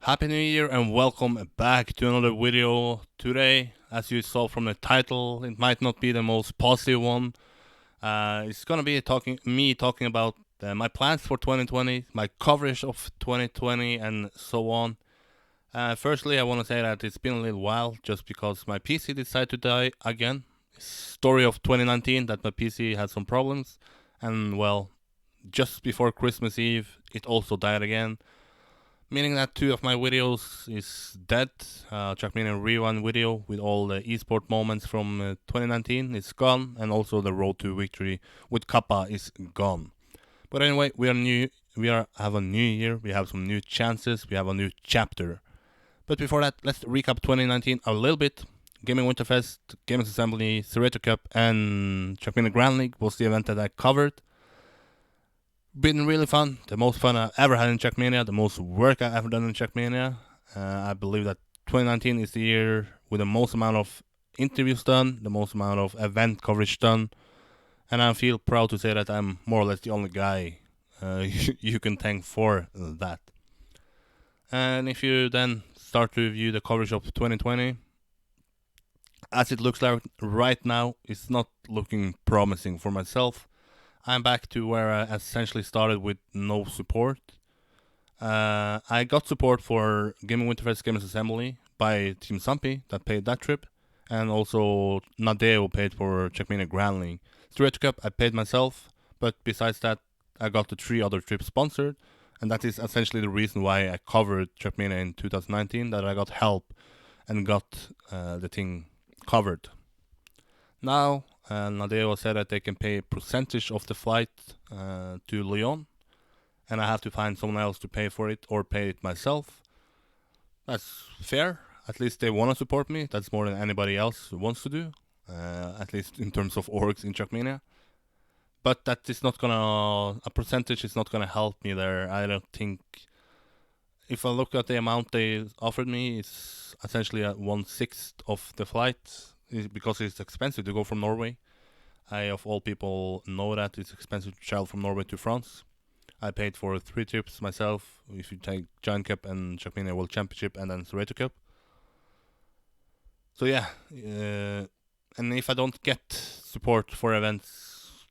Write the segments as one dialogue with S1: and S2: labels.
S1: Happy New Year and welcome back to another video. Today, as you saw from the title, it might not be the most positive one. It's gonna be talking about my plans for 2020, my coverage of 2020, and so on. Firstly, I want to say that it's been a little while just because my PC decided to die again. Story of 2019 that my PC had some problems, and well, just before Christmas Eve, it also died again, meaning that two of my videos is dead. Trackmania Rewind video with all the esport moments from 2019 is gone, and also the road to victory with Kappa is gone. But anyway, we are new. Have a new year. We have some new chances. We have a new chapter. But before that, let's recap 2019 a little bit. Gaming Winterfest, Gamers Assembly, Cerreto Cup, and Trackmania Grand League was the event that I covered. Been really fun. The most fun I've ever had in Trackmania. The most work I've ever done in Trackmania. I believe that 2019 is the year with the most amount of interviews done, the most amount of event coverage done, and I feel proud to say that I'm more or less the only guy you can thank for that. And if you then start to review the coverage of 2020, as it looks like right now, it's not looking promising for myself. I'm back to where I essentially started with no support. I got support for Gaming Winterfest Gamers Assembly by Team Sampi that paid that trip, and also Nadeo paid for Trackmania Grand League. Straight Cup I paid myself, but besides that, I got the three other trips sponsored, and that is essentially the reason why I covered Trackmania in 2019. That I got help and got the thing covered. Now, Nadeo said that they can pay a percentage of the flight to Lyon, and I have to find someone else to pay for it or pay it myself. That's fair. At least they want to support me. That's more than anybody else wants to do, at least in terms of orgs in Trackmania. But that is not gonna, a percentage is not gonna help me there. I don't think. If I look at the amount they offered me, it's essentially at 1/6 of the flight because it's expensive to go from Norway. I, of all people, know that it's expensive to travel from Norway to France. I paid for 3 trips myself, if you take Giant Cup and Trackmania World Championship and then Cerreto Cup. So yeah, and if I don't get support for events,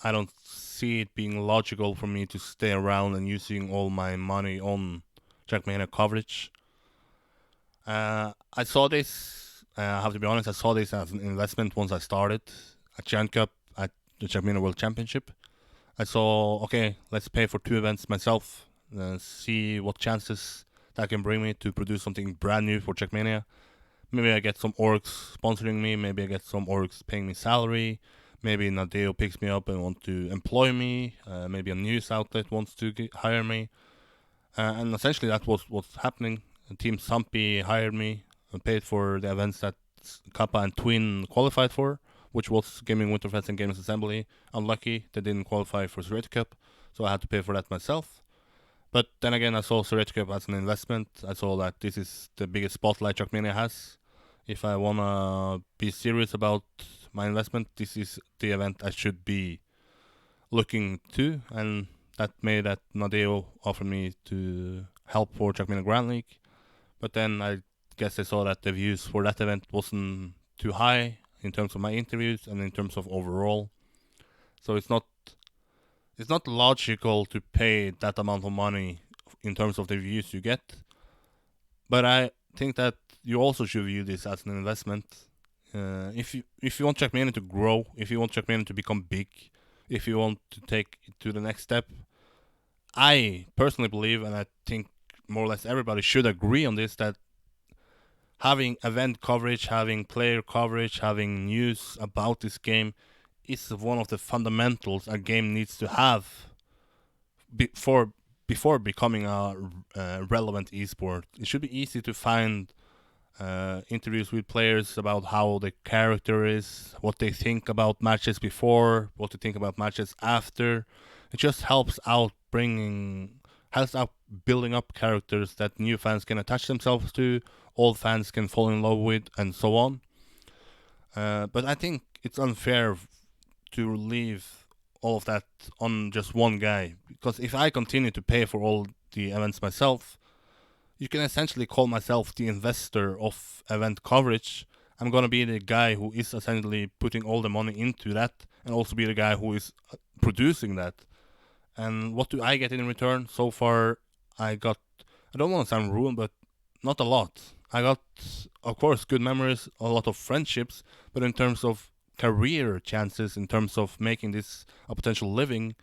S1: I don't see it being logical for me to stay around and using all my money on Trackmania coverage. I saw this, I have to be honest, I saw this as an investment once I started at Giant Cup at the Trackmania World Championship. I saw, okay, let's pay for 2 events myself, see what chances that can bring me to produce something brand new for Trackmania. Maybe I get some orgs sponsoring me, maybe I get some orgs paying me salary, maybe Nadeo picks me up and want to employ me, maybe a news outlet wants to hire me. And essentially that was what's happening. Team Sampi hired me and paid for the events that Kappa and Twin qualified for, which was Gaming Winterfest and Gamers Assembly. Unlucky they didn't qualify for Cerreto Cup, so I had to pay for that myself. But then again, I saw Cerreto Cup as an investment. I saw that this is the biggest spotlight Trackmania has. If I wanna be serious about my investment, this is the event I should be looking to, and that made that Nadeo offered me to help for Trackmania Grand League. But then I guess I saw that the views for that event wasn't too high in terms of my interviews and in terms of overall. So it's not logical to pay that amount of money in terms of the views you get. But I think that you also should view this as an investment. If you want Trackmania to grow, if you want Trackmania to become big, if you want to take it to the next step, I personally believe, and I think more or less everybody should agree on this, that having event coverage, having player coverage, having news about this game is one of the fundamentals a game needs to have before becoming a relevant esport. It should be easy to find interviews with players about how the character is, what they think about matches before, what they think about matches after. It just helps out building up characters that new fans can attach themselves to, old fans can fall in love with, and so on. But I think it's unfair to leave all of that on just one guy, because if I continue to pay for all the events myself, you can essentially call myself the investor of event coverage. I'm gonna be the guy who is essentially putting all the money into that, and also be the guy who is producing that. And what do I get in return? So far, I got, I don't want to sound ruined, but not a lot. I got, of course, good memories, a lot of friendships, but in terms of career chances, in terms of making this a potential living,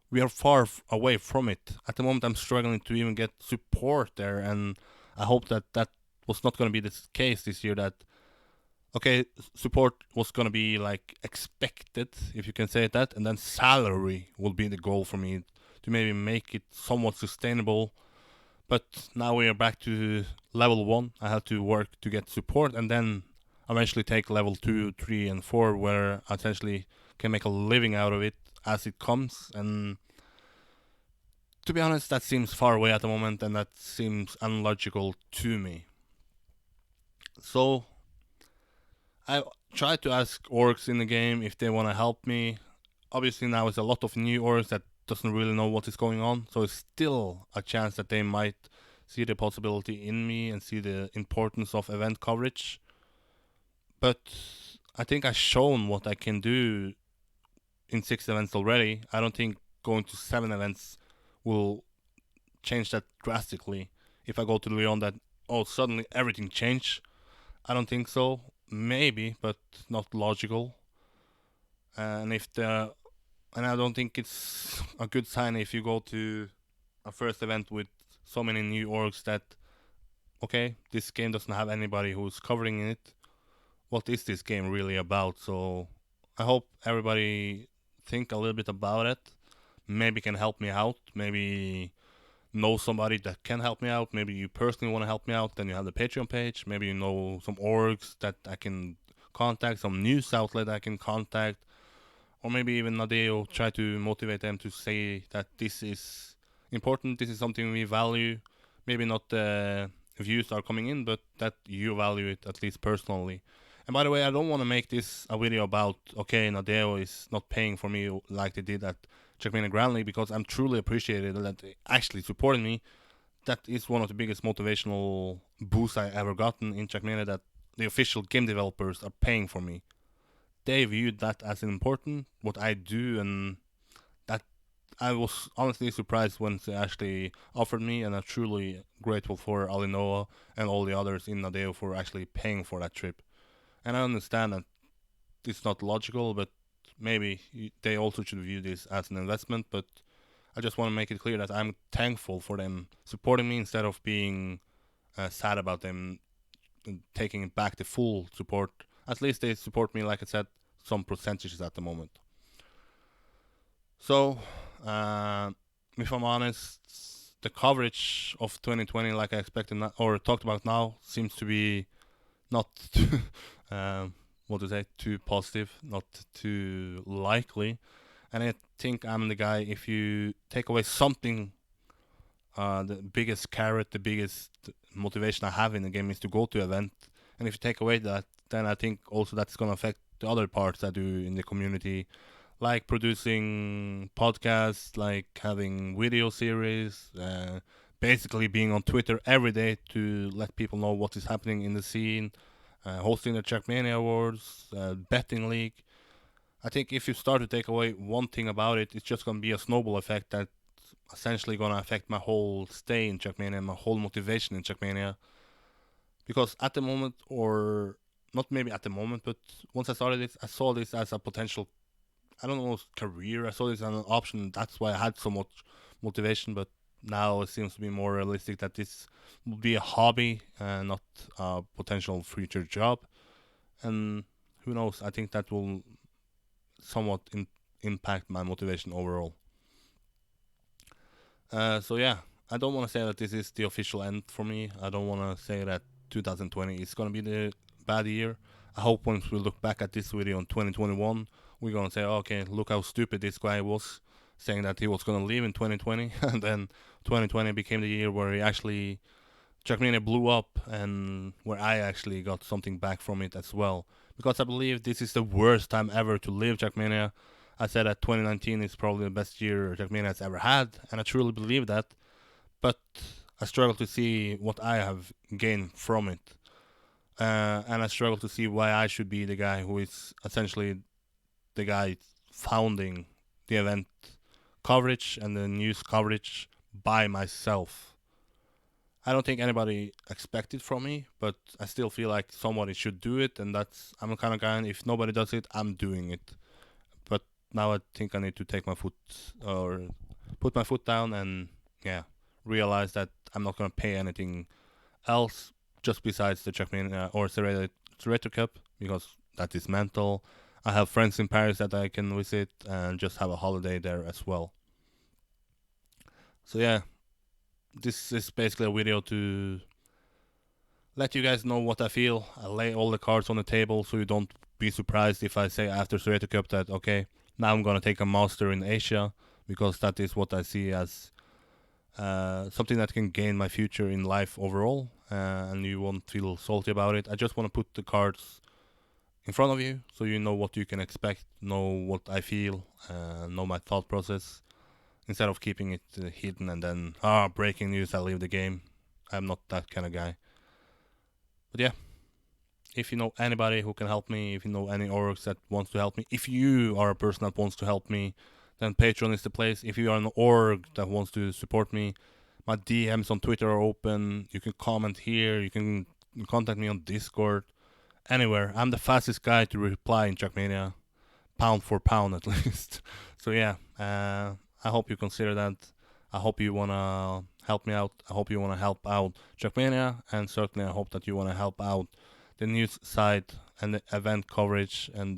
S1: we are far away from it. At the moment, I'm struggling to even get support there, and I hope that that was not going to be the case this year. That okay, support was going to be like expected, if you can say it that, and then salary will be the goal for me to maybe make it somewhat sustainable. But now we are back to level one. I have to work to get support, and then eventually take level two, three, and four, where I essentially can make a living out of it as it comes. And to be honest, that seems far away at the moment, and that seems unlogical to me. So I tried to ask orcs in the game if they want to help me. Obviously, now it's a lot of new orcs that doesn't really know what is going on, so it's still a chance that they might see the possibility in me and see the importance of event coverage. But I think I've shown what I can do in 6 events already. I don't think going to 7 events will change that drastically. If I go to Lyon, that suddenly everything changed. I don't think so. Maybe, but not logical. And if the and I don't think it's a good sign if you go to a first event with so many new orgs that okay, this game doesn't have anybody who's covering it. What is this game really about? So I hope everybody think a little bit about it. Maybe can help me out. Maybe know somebody that can help me out. Maybe you personally want to help me out. Then you have the Patreon page. Maybe you know some orgs that I can contact, some news outlet I can contact, or maybe even Nadeo, try to motivate them to say that this is important, this is something we value. Maybe not the views are coming in, but that you value it at least personally. And by the way, I don't want to make this a video about okay, Nadeo is not paying for me like they did at Trackmania Grand League, because I'm truly appreciated that they actually supported me. That is one of the biggest motivational boosts I ever gotten in Trackmania, that the official game developers are paying for me. They viewed that as important, what I do, and that I was honestly surprised when they actually offered me, and I'm truly grateful for Alinoa and all the others in Nadeo for actually paying for that trip. And I understand that it's not logical, but maybe they also should view this as an investment. But I just want to make it clear that I'm thankful for them supporting me instead of being sad about them taking back the full support. At least they support me, like I said, some percentages at the moment. So, if I'm honest, the coverage of 2020, like I expected or talked about now, seems to be not too, what to say, too positive, not too likely. And I think I'm the guy. If you take away something, the biggest carrot, the biggest motivation I have in the game is to go to event. And if you take away that, then I think also that's gonna affect the other parts I do in the community, like producing podcasts, like having video series, basically being on Twitter every day to let people know what is happening in the scene, hosting the Trackmania Awards, betting league. I think if you start to take away one thing about it, it's just gonna be a snowball effect that essentially gonna affect my whole stay in Trackmania, my whole motivation in Trackmania. Because at the moment, or not maybe at the moment, but once I started this, I saw this as a potential, I don't know, career. I saw this as an option. That's why I had so much motivation. But now it seems to be more realistic that this will be a hobby and not a potential future job. And who knows? I think that will somewhat impact my motivation overall. So yeah, I don't want to say that this is the official end for me. I don't want to say that 2020 is gonna be the bad year. I hope once we look back at this video in 2021, we're gonna say, okay, look how stupid this guy was, saying that he was gonna leave in 2020, and then 2020 became the year where he actually Trackmania blew up, and where I actually got something back from it as well. Because I believe this is the worst time ever to live Trackmania. I said that 2019 is probably the best year Trackmania has ever had, and I truly believe that. But I struggle to see what I have gained from it. And I struggle to see why I should be the guy who is essentially the guy founding the event coverage and the news coverage by myself. I don't think anybody expected from me, but I still feel like somebody should do it, and that's I'm the kind of guy. If nobody does it, I'm doing it. But now I think I need to take my foot or put my foot down and yeah, realize that I'm not gonna pay anything else just besides the Trackmania or Serrator Cup because that is mental. I have friends in Paris that I can visit and just have a holiday there as well. So yeah, this is basically a video to let you guys know what I feel. I lay all the cards on the table so you don't be surprised if I say after Serrator Cup that okay, now I'm gonna take a master in Asia because that is what I see as something that can gain my future in life overall, and you won't feel salty about it. I just want to put the cards in front of you so you know what you can expect, know what I feel, know my thought process, instead of keeping it hidden and then, breaking news, I leave the game. I'm not that kind of guy. But yeah, if you know anybody who can help me, if you know any orgs that wants to help me, if you are a person that wants to help me, then Patreon is the place. If you are an org that wants to support me, my DMs on Twitter are open. You can comment here. You can contact me on Discord. Anywhere. I'm the fastest guy to reply in Trackmania, pound for pound at least. So yeah, I hope you consider that. I hope you wanna help me out. I hope you wanna help out Trackmania, and certainly I hope that you wanna help out the news side and the event coverage and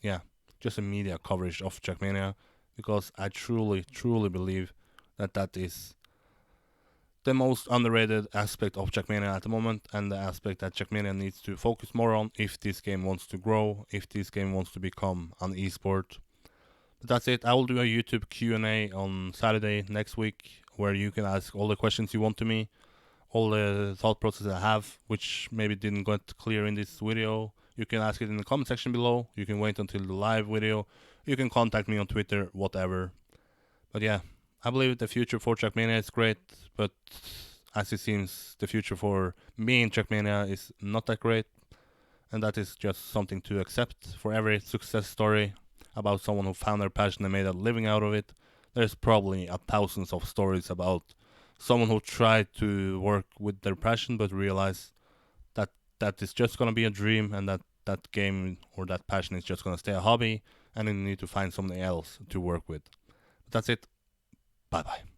S1: yeah, just the media coverage of Trackmania, because I truly believe that that is the most underrated aspect of Trackmania at the moment, and the aspect that Trackmania needs to focus more on if this game wants to grow, if this game wants to become an esport. But that's it. I will do a YouTube Q&A on Saturday next week where you can ask all the questions you want to me, all the thought process I have, which maybe didn't get clear in this video. You can ask it in the comment section below. You can wait until the live video. You can contact me on Twitter, whatever. But yeah, I believe the future for Trackmania is great, but as it seems, the future for me in Trackmania is not that great, and that is just something to accept. For every success story about someone who found their passion and made a living out of it, there's probably thousands of stories about someone who tried to work with their passion but realized that that is just gonna be a dream, and that that game or that passion is just gonna stay a hobby, and then you need to find something else to work with. But that's it. Bye bye.